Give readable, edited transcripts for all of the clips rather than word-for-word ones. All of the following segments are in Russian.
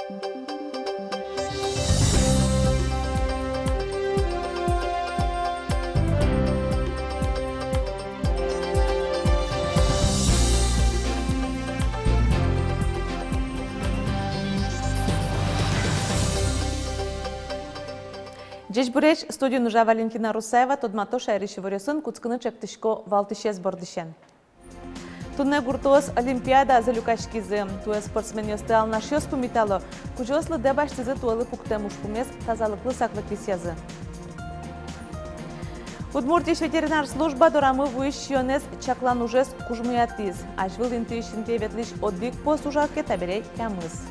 Dziś bureç studiu nuja Valentina Rusaeva todmato şairishi varyosun kutskını çektişko valtışez bordışen. Tunne gurtos Olimpiada zalukashkizi, tuye sportsmeniyosты alnaşyos pumitalo, kujoslı debaştizi tualı puktemuş pumez tazalıklı saklıkis yazı. Удмуртиш ветеринар служба дорамы вуищионес чакланужес кужмуятиз, ажвыл интуишинте ветлиш отдик посужалке таберей кямыз.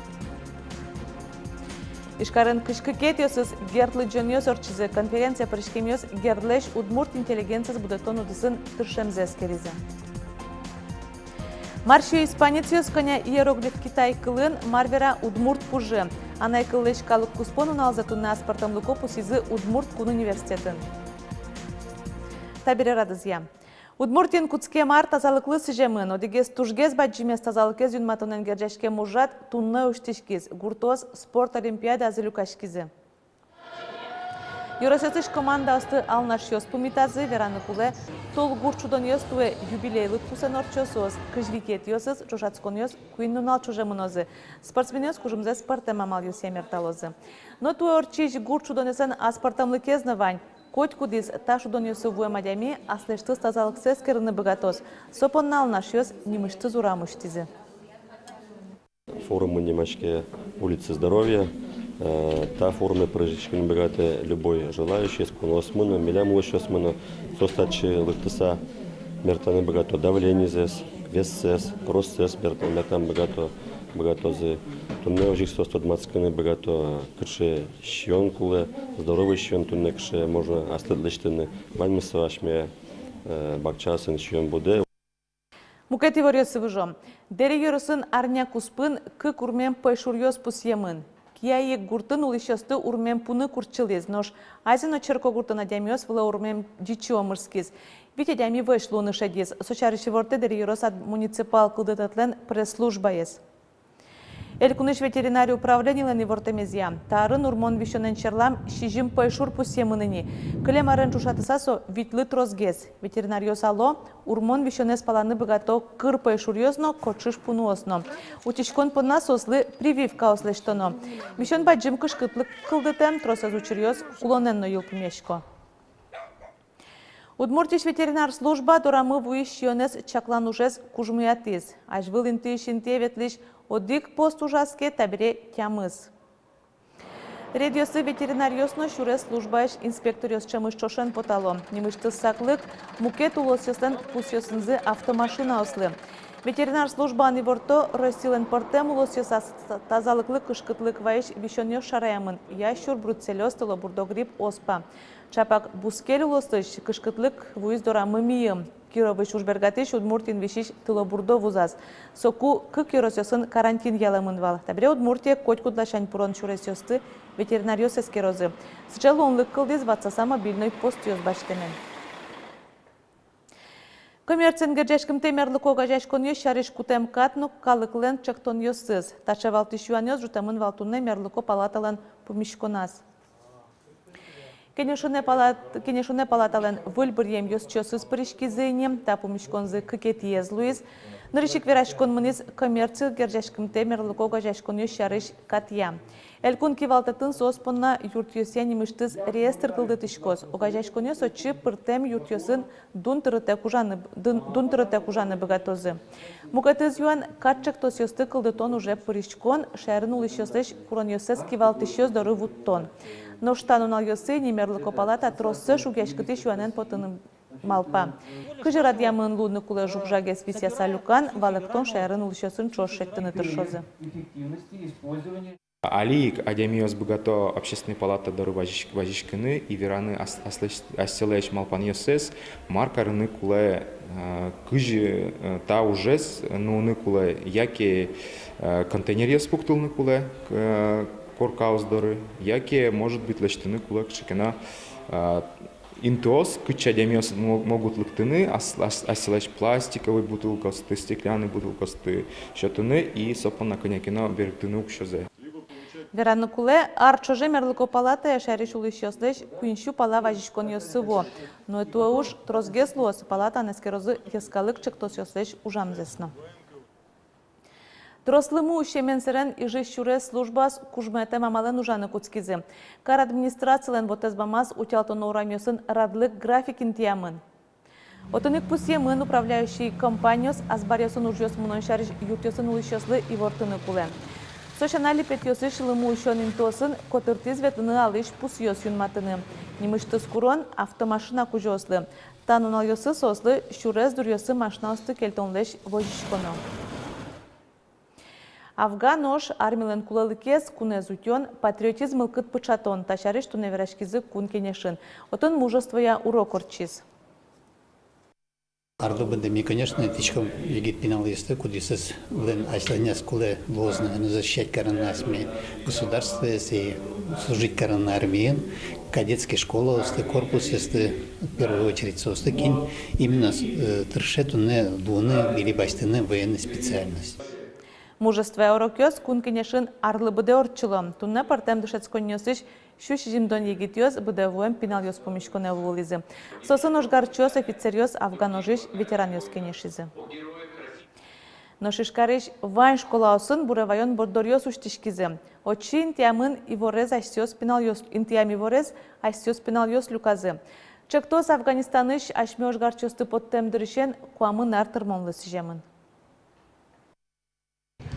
Ишкарын кышкы кетиосыз гертлы жоньос орчизы конференция пришкемиос гердлеш удмурт интеллигенцияс будетон удысын тыршемзес керизе. Маршио испанециос коня иероглиф Китай кылын марвера удмурт пужы. Анай кыллеш калык куспонун алзатунна аспартамлыко пусизы удмурт кун университетін. Табире радызия. Удмуртин куцке мар тазалыклы сыжемын, одегез тужгез баджимес тазалыкез юнматонен герджешке мужат тунны уштишкиз, гуртоз спорт олимпиада азылюкашкизы. Юросетыш команда асты алнашьос пумитазы вераны куле, тол гурчудон йостуе юбилейлык пусен орчосоз, кыжвикет йосыз, жошацкон йос куиннунал чужемынозы, спортсменёс кужымзе спортем амал йосемерталозы. Но туе орчиж гурчудон йосен аспортамлыкез навань, Коть кудиз ташу донёсы вуемадями, аслештыз тазалык сескерыны богатоз. Сопоннал нашёс немышты зурамыштизе. Форумы немашке улицы здоровья. Та форумы прожичкин богаты любой желающий, скуносмына, милямулышосмына, состачи лыктыса, мертаны богато давление зес, вес сес, кросс сес, мертан богатозы. Тунне ожих 120 богато кырше щион куле, здоровый щион тунне кырше можно аследлештыны, вальмысы ашме бакчасын щион буде. Мукети варьосы выжом. Дери йорысын арня куспын кык урмен пайшурьос пусьемын. Кияйек гуртын улышосты урмен пуны курчылез, нож азино черко гуртын адямиос вла урмен дичио мырскиз. Вите адями вышло нышадез. Сочарышы ворте дери йорос ад муниципал кылдытатлен пресс-служба ез. Элькуныш ветеринарий управление лани вортемезия. Тарын урмон вишонен черлам шижим пайшур пусьемыныни. Клем арен чушатысасо витлы трозгез. Ветеринарьос ало урмон вишонес паланы богато кыр пайшурьозно кочыш пунуосно. Утичкон пына сослы прививка ослештоно. Вишон баджим кышкытлык кылдытем тросез учерьоз улоненно юлпумешко. Удмуртиш ветеринар служба дорамы вуищионес чакланужес кужмуятиз. Ажвыл интуишинте ветлиш одик пост ужаске табире тямыз. Редиосы ветеринарьосно шуре службаеш инспекториос чамыш чошен потало. Немышты саклык мукет улосьослен пусьосынзы автомашина ослы. Ветеринар служба аниворто ростилен портем улосьоса тазалыклык кышкытлык ваеш вишоньош шараямын. Ящур бруцеллёстыло бурдогрип оспа. Чапак бускель улосыш кышкытлык вуиз дорамы мийым. Кировыш ужбергатыш удмуртин вишиш тылобурдо вузаз. Соку кык йоросёсын карантин яламынвал. Табире удмуртия котькудлашань пурон чуресёсты ветеринарьос эскерозы. Сычал онлык кылдиз ватсаса мобильной пост ёзбаштемен. Коммерцин герджешким темерлык огажашкон ёс шариш кутем катнук калыклен чактон ёсыз. Тачавалтыш юанёс жутамын валтунне мерлыко палаталан пумишконаз. Кенешуне палатален выльбырьем ёс чёсыз пришкизынем, тапу мишконзы кыкет езлуиз. Нырышик верашкон мыныз коммерцил герджашким темерлык огажашкон ёс шариш катья. Элькун кивалтатын соспонна юрт ёсен немыштыз реестр кылдытышкоз. Огажашкон ёс очы пыртем юрт ёсын дун тырыте кужаны богатозы. Мукатыз юан катчак тос ёсты кылдытон уже пырышкон, шәрін улыш ёслеш курон ёсыз кивалтыш ёс доры вуттон. Но штанунал ёсы немерлыко палата троссы шугешкытыш юанен потыным малпа. Кыжы радиамын луны кулы жукжагес вися салюкан, валыктон шәрін улыш ёсын чош шеттыны тыршозы. Алик адемиос богато общественной палаты дары вазишкины и вераны асселеч малпан ёсес, маркарыны кулы кыжы та ужес, нуны кулы яке контейнер еспуктылны кулы коркауздоры, яке может быть лештыны кулы кшикена интос, кыча демиос могут лыктыны, асселеч пластиковый бутылкосты, стеклянный бутылкосты, шатыны и сопан на конякина берктыны укшозе. Вераны куле арчоже мерлыко палата шариш улышёслеш куиншу пала важишкон ёсыво. Но это уж трозгеслос палата нескерозы ескалык чектосёслеш ужамзесно. Трослыму шеменсерен иже шуре службас кужмете мамален ужаны куцкизе. Кар администрациялен вотезбамаз утялтон урамёсын радлык графикин тиямын. Отынык пусьемын управляющий компаниос азбарёсын ужёс мунон шариш юртёсын улышёслы и вортыны куле. Сошанали петёсы шылыму ушёнын тосын котыртиз ветыны алыш пусьёс юнматыны. Немышты скурон автомашина кужёслы. Танун алёсы сослы шурез дурёсы машинасты кельтонлеш вожишконо. Афган ош армилен кулалыкес кунезутён патриотизм ылкыт пычатон ташариш туневерашкизы кун кенешин. Отын мужествоя урок орчиз. Арлы бендеми, конечно, тичком егит пеналисты, кудисыз блин айсланяс куле возна, защищать коронасми государства, если служить коронна армиен, кадетские школы, корпус, если в первую очередь состыкин, именно трешету не дуны или бастины военной специальности. Мужествоя урокёс кун кенешин арлы быде орчыло. Тунне партем душецконёсыш шу шижимдон егитёс быдевоем пеналёс помешконе вулизы. Сосын ошгарчёс офицерёс афганожиш ветеранёс кенешизы. Но шишкариш вайн школаосын буревайон бордорёс уштишкизы. Очи интиамын иворез айсёс пеналёс, интиами ворез айсёс пеналёс люказы. Чектос Афганистаныш ашме ошгарчёсты подтемдырышен куамын артырмонлы сижемын.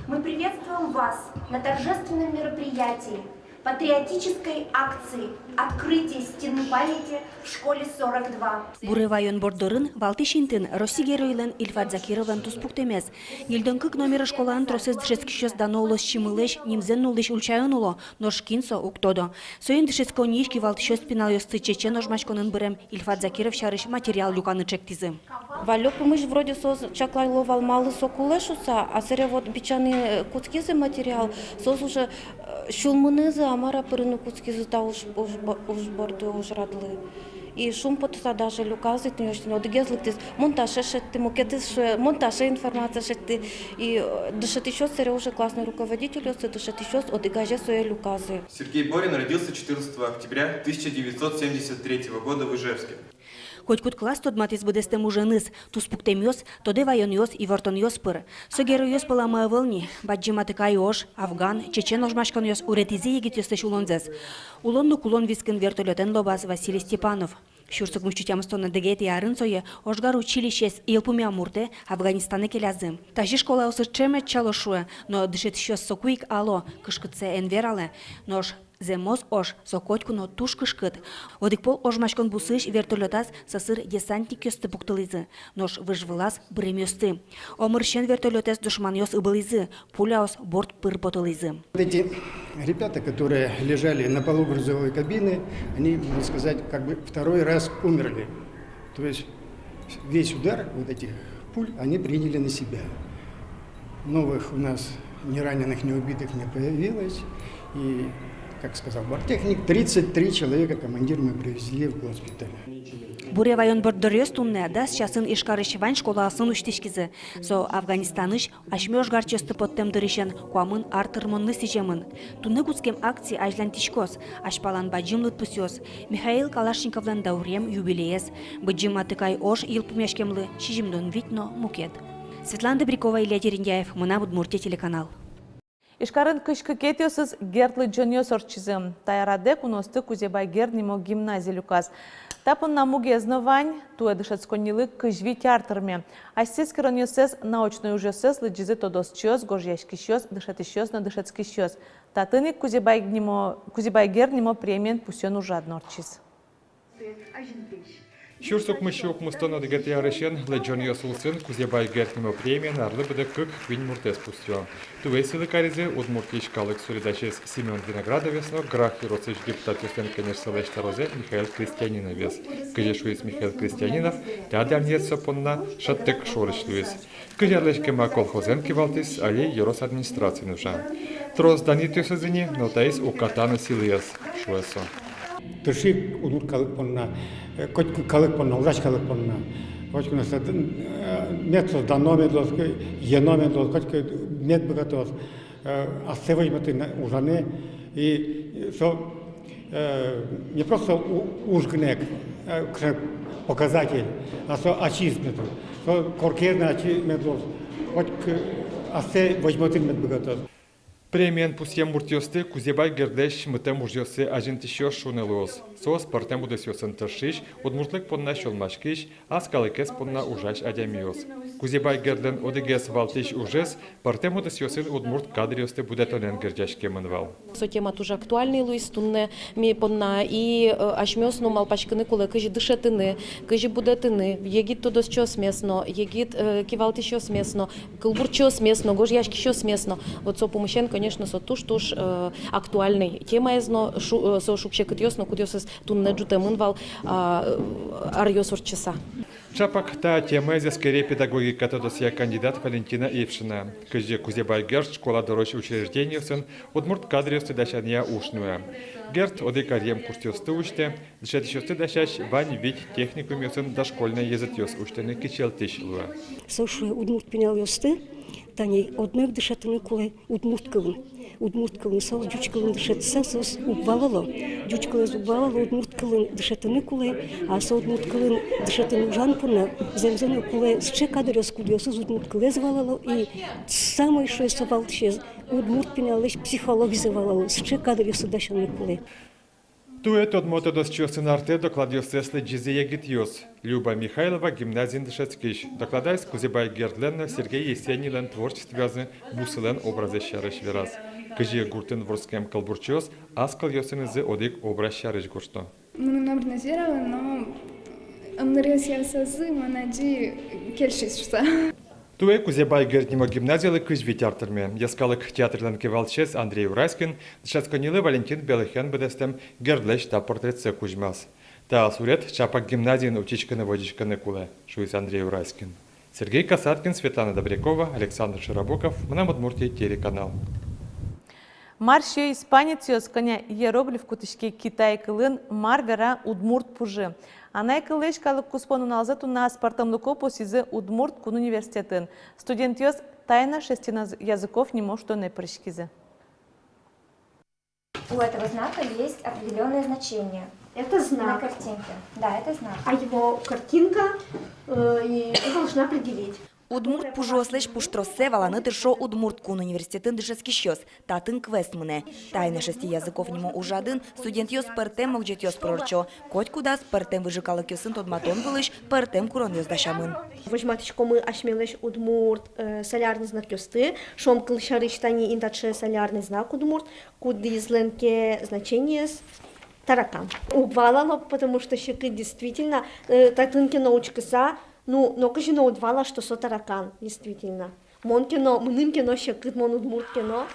Мы приветствуем вас на торжественном мероприятии, патриотической акции «Открытие стены памяти» в школе 42. Буревайон бордорын Валтишинтын Росигеройлен Ильфат Закировен туспуктемес. Елдонкык номера школан тросыз дышескишёс данолос чимылеш нимзен нулыш ульчайонуло, но шкинсо уктодо. Соен дышеско нишки Валтишёс пеналёсты чечен ожмашконын бырем Ильфат Закиров шарыш материал люканы чектизы. Валёк помыш вроде соз чаклайловал малы сокулешуса, а сере вот бичаны куцкизы материал, соз уже шулмынызы амара пырыны куцкизы та уж борды уж радлы. И шум потуса даже люказы, ты не одегезлик ты монтаж ты мукетис монтаж информация ты и дышит еще сере уже классный руководитель, дышит еще одегаже свои люказы. Сергей Борин родился 14 октября 1973 года в Ижевске. Котькут класс тот матис будестем уже ныз, туспуктемёс, тоде вайонёс и вортонёс пыр. Согероёс паламая волни, баджиматыкай ош, афган, чечен ожмашканёс уретизе егитёстеш улонзес. Улонну кулон вискин вертолетен лобас Василий Степанов. Шурсык мучтямстона дегет и арынцое, ошгар училищес илпумя мурте, Афганистаны келязым. Тажи школа осы чемет чалошуе, но дышит еще сокуик ало, кышкытсе энверале, нож земоз ош, сокотьку но туш кышкыт. Одикпол ожмашкон бусыш вертолетас сасыр десантник ёсты пуктылызы, нож выжвылас бремёсты. Омырщен вертолетес душман ёс ыбылызы, пуляос борт пыр потылызы. Эти ребята, которые лежали на полу грузовой кабины, они, можно сказать, как бы второй раз умерли. То есть весь удар вот этих пуль они приняли на себя. Новых у нас ни раненых, ни убитых не появилось. И, как сказал борттехник, 33 человека командир мы привезли в госпиталь. Буревайон бордорёс тунне да счасын ишкарыш вань школасын уштишкизы. Со Афганистаныш ашмёш гарчёсты подтем дырышен куамын артырмонны сижемын. Тунны гуцкем акции ажлан тишкос, ашпалан баджимлыт пусёс. Михаил Калашниковлен даурем юбилеес. Баджим атыкай ош илпумяшкемлы шижимдон видно мукет. Светлана Добрякова, Илья Терендяев, Мына Удмуртия телеканал. Ишкарын кышкы кетиосыз гертлы джоньос орчизым. Тайраде куносты кузебай гернимо гимназия люказ. Тапын намуге знавань, туэ дышецконилы кыжви тяртырме. Асис кероньосез научной ужесез лыджизы тодосчёс, гожьяшкищёс, дышетищёс, но дышецкищёс. Татыник кузебай гернимо премиен пусён ужадно орчиз. Шурсук мышук мустона дегет ярышен леджонио сулсын кузебай гертнимо премиен арлы быды кык винь муртес пустё. Тувесилы каризе удмуртийшкалык суридачес Семен Виноградовес, но грах и роцыш депутат Юслен Кенеш розе Михаил Крестьяниновес. Кыжешуис Михаил Крестьянинов, тядям нет сопонна шаттек шорыш луис. Кыжерлешкема колхозен кивалтис, али ерос администрации нужа. Трос данитюс изини, но таис укатана силиес шуэсо. Тышик удур калык понна, котку калык понна, ужач калык понна. Котку нас метод даномедос, еномедос, котку мед богатос. А севой маты ужане И что не просто ужгнек, показатель, а что ачизметр, что коркерный ачизметр, хоть асте возьмотин медбогатаз. Премиен пусьем муртиосты кузебай гердеш мытем ужьосы ажентишё шунелуос. Сос партем удесёсын тыршиш, удмуртлык понна шолмашкиш, а скалыкес понна ужаш адямиос. Кузебай герден одегес валтиш ужес, партем удесёсын удмурт кадриосты будетонен гердяшке мынвал. Со тема тоже актуальный луис тунне ми понна и ашмёсно малпачканы куле кыжи дышетыны, кыжи будетыны, егит тодос чё смесно, егит кивалти чё смесно, кылбур чё смесно, гожьяшки чё смесно. Вот со помощен, конечно, со туш актуальный тема ezno со шукше кытьёсно кудёсыз тунне джуте мынвал арьёс часа. Чапак та тема скорее педагогика тодосия кандидат Валентина Ившина. Кыжи кузебай герд школа дорож учреждения сын удмурт кадриосты дашания ушнуя. Герд оды карьем курстёсты учте, дышетищёсты дашаш вань вид техникум сын дошкольный язытёс учтены кичелтиш луа. Сошуя удмурт пенял ёсты, тани однак дышатыны куле удмурткалын. Удмурткалын сал жучкалын дышатыса сос убалало. Жучкалыз убалало удмурткалын дышатыны куле, а со удмурткалын дышатыны жанпуна земзене куле сче кадрёс кудёсыз удмурткале звалало и самое шо совалтшез удмурт пенялыш психологизовало сче кадрёс дашаны куле. Тует от мотодос чёсын арте докладёсы следжизе егитьёс. Люба Михайлова, гимназин Дышецкиш. Докладайс Кузебай Гердлен, Сергей Есенилен, творчествязы, бусылен образы шарыш вераз. Кыжи гуртын ворскем калбурчёс, аскал ёсынызы одик образ шарыш гуршто. Мы прогнозировали, но амныресиасазы манаджи кельшишса. Туе Кузебай Герднимо гимназиялы кыж витяртырме. Яскалык театрлан кевалчес Андрей Урайскин, Дышецканилы Валентин Белыхен бедестем Гердлеш та портретсе кужмас. Та сурет Чапак гимназиин учичканы водичканы куле, шуис Андрей Урайскин. Сергей Касаткин, Светлана Добрякова, Александр Широбоков, Мнам Удмуртия, телеканал. Маршё испанец ёс коня иероглиф кутышке Китай кылын марвера удмурт пужи. Анай кылыш калык куспонун алзату на спартамлыко посизы удмурт кун университетын. Студент ёс тайна 6 языков не может не пришкизы. У этого знака есть определенное значение. Это знак. На картинке. Да, это знак. А его картинка должна определить. Удмурт пужослеш пуштросе валаны тыршо удмурт кун университетын дышескищёс, татын квест мыне. Тайна 6 языков нему ужадын, студент ёс пертем молчет ёс прорчо. Коть кудас пертем выжикалык ёсын тодматон вылыш, пертем курон ёс дашамын. Возьматичко мы ашмелеш удмурт солярный знак ёсты, шом кылшарыштани индаче солярный знак удмурт, кудизленке значение таракан. Убвалало, потому что щеки действительно татынки научкаса. Ну, но кажется, удвала, что со таракан, действительно. Монкино, мнымкино, щекыт, мон удмурткино.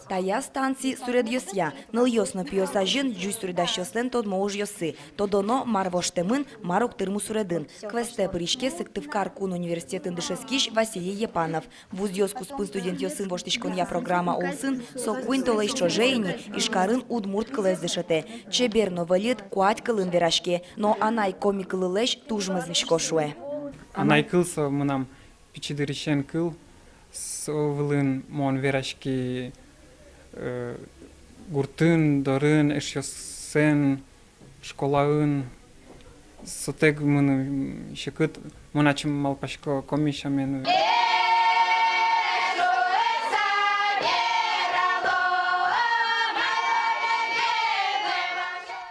Тая станции суред ёсья, ныл ёсно пиоса жын, джуй суредащёслен тод моуж ёсы. Тодоно мар воштемын, марук тырму суредын. Квесте пыришке сыктывкар кун университетын дышескиш Василий Епанов. Вуз ёску спын студент ёсын воштишконья программа олсын, со куин толай шожейни, ишкарын удмурт кылез дышете. Чеберно валит куать кылын верашке, но анай коми кылылеш тужмызлишко шуэ. Анай кылса мынам пичидыришен кыл, совылын мон верашки гуртын, дорын, эшёсен, школаын, сотег мыны шекыт, мыначым малпашко комишамен.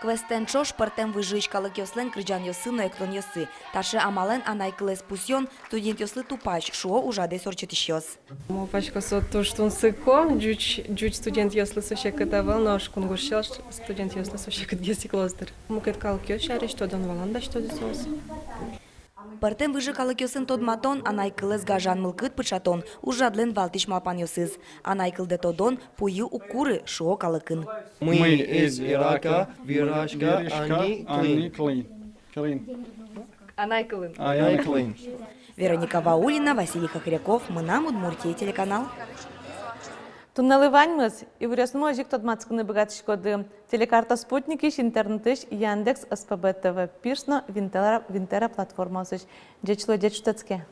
Квестен чош партем выжиж калык ёслен крыджан ёсы но эклон ёсы. Таше амален анай кылес пусьон студент ёслы тупач, шуо ужаде сорчетиш ёс. Мопачка со то, что он сыко, джуч студент ёслы сошекатавал, но шкун гуршел студент ёслы сошекат геси клостер. Мукет калык ёс шари, что дон валанда, что десос. Партем выжи калык ёсын тодматон, анай кылес гажан мылкыт пычатон, ужадлен валтиш малпан ёсыз. Анай кылде тодон, пую укуры, шуо калыкын. Мы из Ирака, Вирашка, Ани Клин. Анай Клин. Анай Клин. Вероника Ваулина, Василий Хохряков, Мнам Удмуртия, телеканал. Туннеливаньмыз и вырясному ажик тодмацкыны богатышкоды. Телекарта спутникиш, интернетиш, Яндекс, СПБ ТВ, Пирсно, Винтера платформасыш. Джечло Джечутецке.